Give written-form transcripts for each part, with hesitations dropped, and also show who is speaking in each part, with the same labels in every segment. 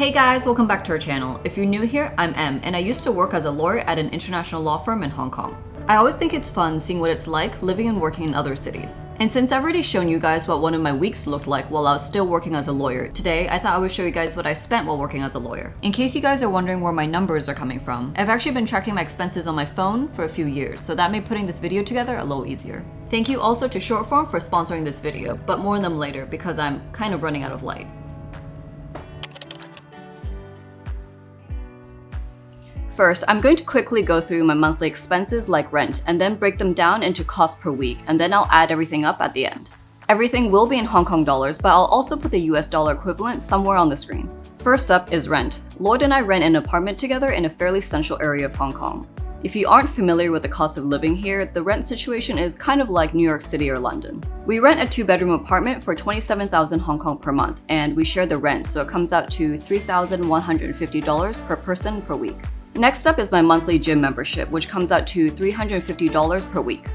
Speaker 1: Hey guys, welcome back to our channel. If you're new here, I'm Em, and I used to work as a lawyer at an international law firm in Hong Kong. I always think it's fun seeing what it's like living and working in other cities. And since I've already shown you guys what one of my weeks looked like while I was still working as a lawyer, today I thought I would show you guys what I spent while working as a lawyer. In case you guys are wondering where my numbers are coming from, I've actually been tracking my expenses on my phone for a few years, so that made putting this video together a little easier. Thank you also to Shortform for sponsoring this video, but more on them later because I'm kind of running out of light. First, I'm going to quickly go through my monthly expenses like rent and then break them down into cost per week, and then I'll add everything up at the end. Everything will be in Hong Kong dollars, but I'll also put the US dollar equivalent somewhere on the screen. First up is rent. Lloyd and I rent an apartment together in a fairly central area of Hong Kong. If you aren't familiar with the cost of living here, the rent situation is kind of like New York City or London. We rent a 2-bedroom apartment for 27,000 Hong Kong per month, and we share the rent, so it comes out to $3,150 per person per week. Next up is my monthly gym membership, which comes out to $350 per week.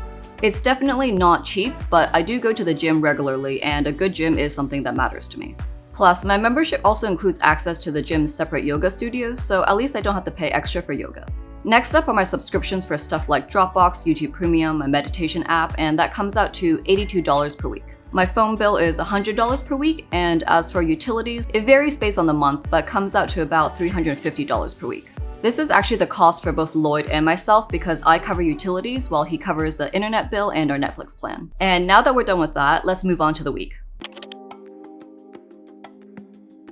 Speaker 1: It's definitely not cheap, but I do go to the gym regularly, and a good gym is something that matters to me. Plus, my membership also includes access to the gym's separate yoga studios, so at least I don't have to pay extra for yoga. Next up are my subscriptions for stuff like Dropbox, YouTube Premium, a meditation app, and that comes out to $82 per week. My phone bill is $100 per week, and as for utilities, it varies based on the month, but comes out to about $350 per week. This is actually the cost for both Lloyd and myself because I cover utilities while he covers the internet bill and our Netflix plan. And now that we're done with that, let's move on to the week.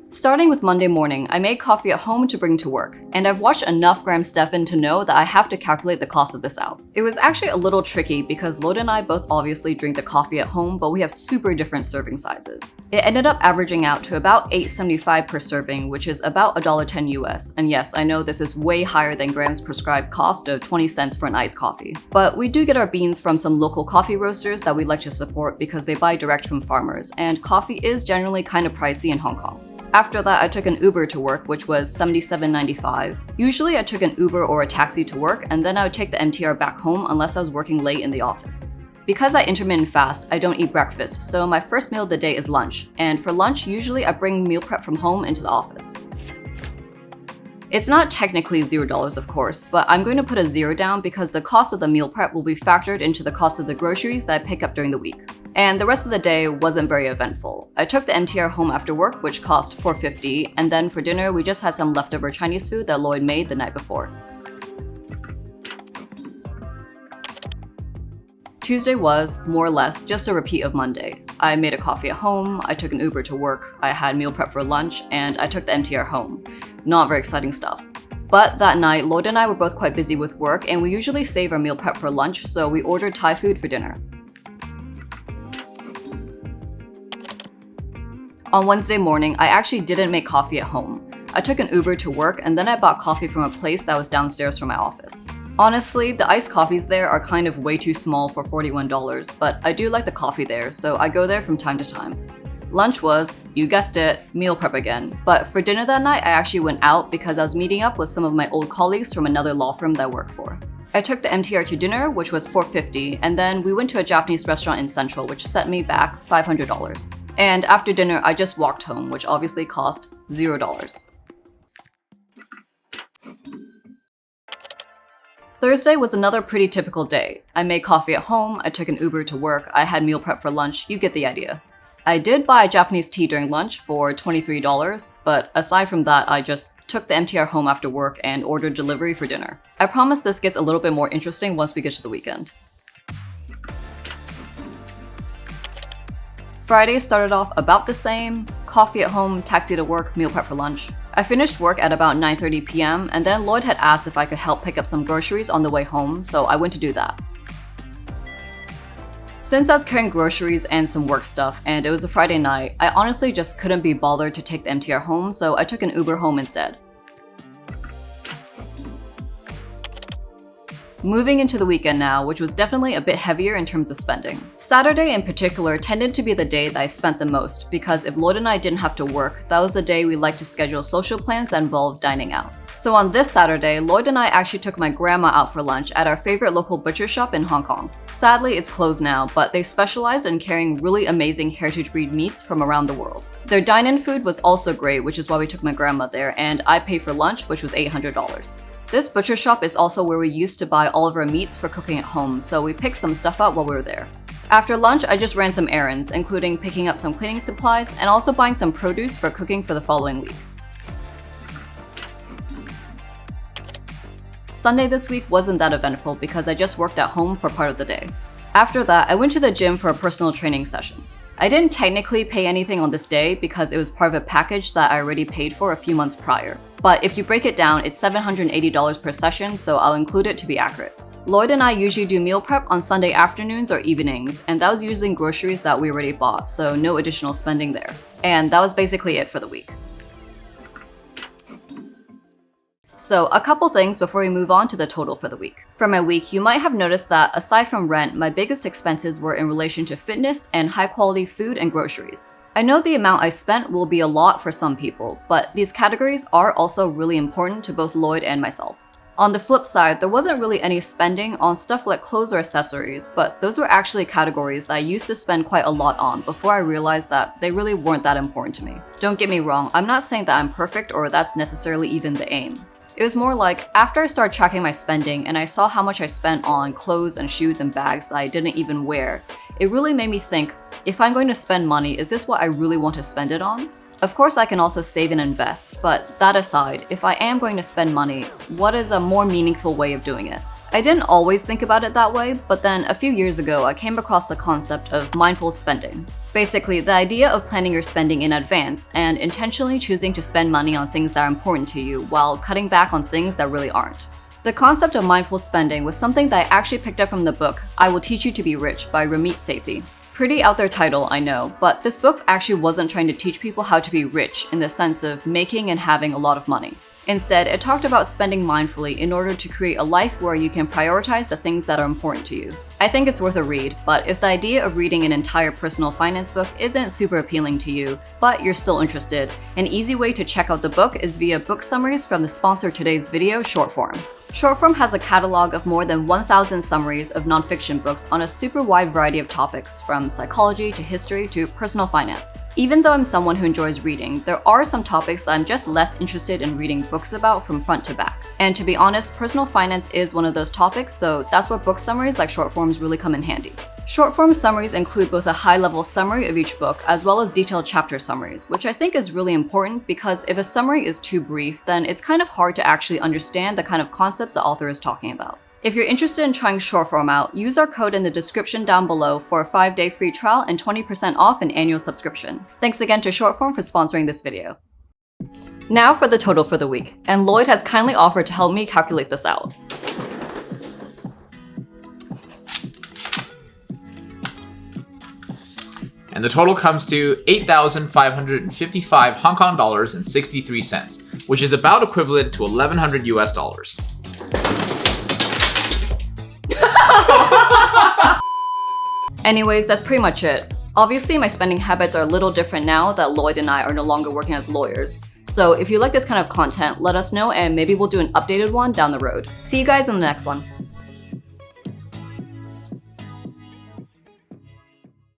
Speaker 1: Starting with Monday morning, I made coffee at home to bring to work, and I've watched enough Graham Stephan to know that I have to calculate the cost of this out. It was actually a little tricky because Lloyd and I both obviously drink the coffee at home, but we have super different serving sizes. It ended up averaging out to about $8.75 per serving, which is about $1.10 US. And yes, I know this is way higher than Graham's prescribed cost of 20 cents for an iced coffee. But we do get our beans from some local coffee roasters that we like to support because they buy direct from farmers, and coffee is generally kind of pricey in Hong Kong. After that, I took an Uber to work, which was $77.95. Usually I took an Uber or a taxi to work, and then I would take the MTR back home unless I was working late in the office. Because I intermittent fast, I don't eat breakfast, so my first meal of the day is lunch. And for lunch, usually I bring meal prep from home into the office. It's not technically $0 of course, but I'm going to put a 0 down because the cost of the meal prep will be factored into the cost of the groceries that I pick up during the week. And the rest of the day wasn't very eventful. I took the MTR home after work, which cost $4.50, and then for dinner we just had some leftover Chinese food that Lloyd made the night before. Tuesday was, more or less, just a repeat of Monday. I made a coffee at home, I took an Uber to work, I had meal prep for lunch, and I took the MTR home. Not very exciting stuff. But that night, Lloyd and I were both quite busy with work, and we usually save our meal prep for lunch, so we ordered Thai food for dinner. On Wednesday morning, I actually didn't make coffee at home. I took an Uber to work, and then I bought coffee from a place that was downstairs from my office. Honestly, the iced coffees there are kind of way too small for $41, but I do like the coffee there, so I go there from time to time. Lunch was, you guessed it, meal prep again. But for dinner that night, I actually went out because I was meeting up with some of my old colleagues from another law firm that I work for. I took the MTR to dinner, which was $4.50, and then we went to a Japanese restaurant in Central, which set me back $500. And after dinner, I just walked home, which obviously cost $0. Thursday was another pretty typical day. I made coffee at home, I took an Uber to work, I had meal prep for lunch, you get the idea. I did buy Japanese tea during lunch for $23, but aside from that, I just took the MTR home after work and ordered delivery for dinner. I promise this gets a little bit more interesting once we get to the weekend. Friday started off about the same, coffee at home, taxi to work, meal prep for lunch. I finished work at about 9:30 p.m. and then Lloyd had asked if I could help pick up some groceries on the way home, so I went to do that. Since I was carrying groceries and some work stuff and it was a Friday night, I honestly just couldn't be bothered to take the MTR home, so I took an Uber home instead. Moving into the weekend now, which was definitely a bit heavier in terms of spending. Saturday in particular tended to be the day that I spent the most, because if Lloyd and I didn't have to work, that was the day we liked to schedule social plans that involved dining out. So on this Saturday, Lloyd and I actually took my grandma out for lunch at our favorite local butcher shop in Hong Kong. Sadly, it's closed now, but they specialize in carrying really amazing heritage breed meats from around the world. Their dine-in food was also great, which is why we took my grandma there, and I paid for lunch, which was $800. This butcher shop is also where we used to buy all of our meats for cooking at home, so we picked some stuff up while we were there. After lunch, I just ran some errands, including picking up some cleaning supplies and also buying some produce for cooking for the following week. Sunday this week wasn't that eventful because I just worked at home for part of the day. After that, I went to the gym for a personal training session. I didn't technically pay anything on this day because it was part of a package that I already paid for a few months prior. But if you break it down, it's $780 per session, so I'll include it to be accurate. Lloyd and I usually do meal prep on Sunday afternoons or evenings, and that was using groceries that we already bought, so no additional spending there. And that was basically it for the week. So a couple things before we move on to the total for the week. For my week, you might have noticed that aside from rent, my biggest expenses were in relation to fitness and high quality food and groceries. I know the amount I spent will be a lot for some people, but these categories are also really important to both Lloyd and myself. On the flip side, there wasn't really any spending on stuff like clothes or accessories, but those were actually categories that I used to spend quite a lot on before I realized that they really weren't that important to me. Don't get me wrong, I'm not saying that I'm perfect or that's necessarily even the aim. It was more like, after I started tracking my spending and I saw how much I spent on clothes and shoes and bags that I didn't even wear, it really made me think, if I'm going to spend money, is this what I really want to spend it on? Of course I can also save and invest, but that aside, if I am going to spend money, what is a more meaningful way of doing it? I didn't always think about it that way, but then a few years ago I came across the concept of mindful spending. Basically, the idea of planning your spending in advance and intentionally choosing to spend money on things that are important to you while cutting back on things that really aren't. The concept of mindful spending was something that I actually picked up from the book I Will Teach You to Be Rich by Ramit Sethi. Pretty out there title, I know, but this book actually wasn't trying to teach people how to be rich in the sense of making and having a lot of money. Instead, it talked about spending mindfully in order to create a life where you can prioritize the things that are important to you. I think it's worth a read, but if the idea of reading an entire personal finance book isn't super appealing to you, but you're still interested, an easy way to check out the book is via book summaries from the sponsor of today's video, Shortform. Shortform has a catalog of more than 1,000 summaries of nonfiction books on a super wide variety of topics, from psychology to history to personal finance. Even though I'm someone who enjoys reading, there are some topics that I'm just less interested in reading books about from front to back. And to be honest, personal finance is one of those topics, so that's where book summaries like Shortforms really come in handy. Short-form summaries include both a high-level summary of each book as well as detailed chapter summaries, which I think is really important because if a summary is too brief, then it's kind of hard to actually understand the kind of concepts the author is talking about. If you're interested in trying short-form out, use our code in the description down below for a 5-day free trial and 20% off an annual subscription. Thanks again to Shortform for sponsoring this video. Now for the total for the week, and Lloyd has kindly offered to help me calculate this out.
Speaker 2: And the total comes to 8,555 Hong Kong dollars and 63 cents, which is about equivalent to 1,100 US dollars.
Speaker 1: Anyways, that's pretty much it. Obviously, my spending habits are a little different now that Lloyd and I are no longer working as lawyers. So if you like this kind of content, let us know and maybe we'll do an updated one down the road. See you guys in the next one.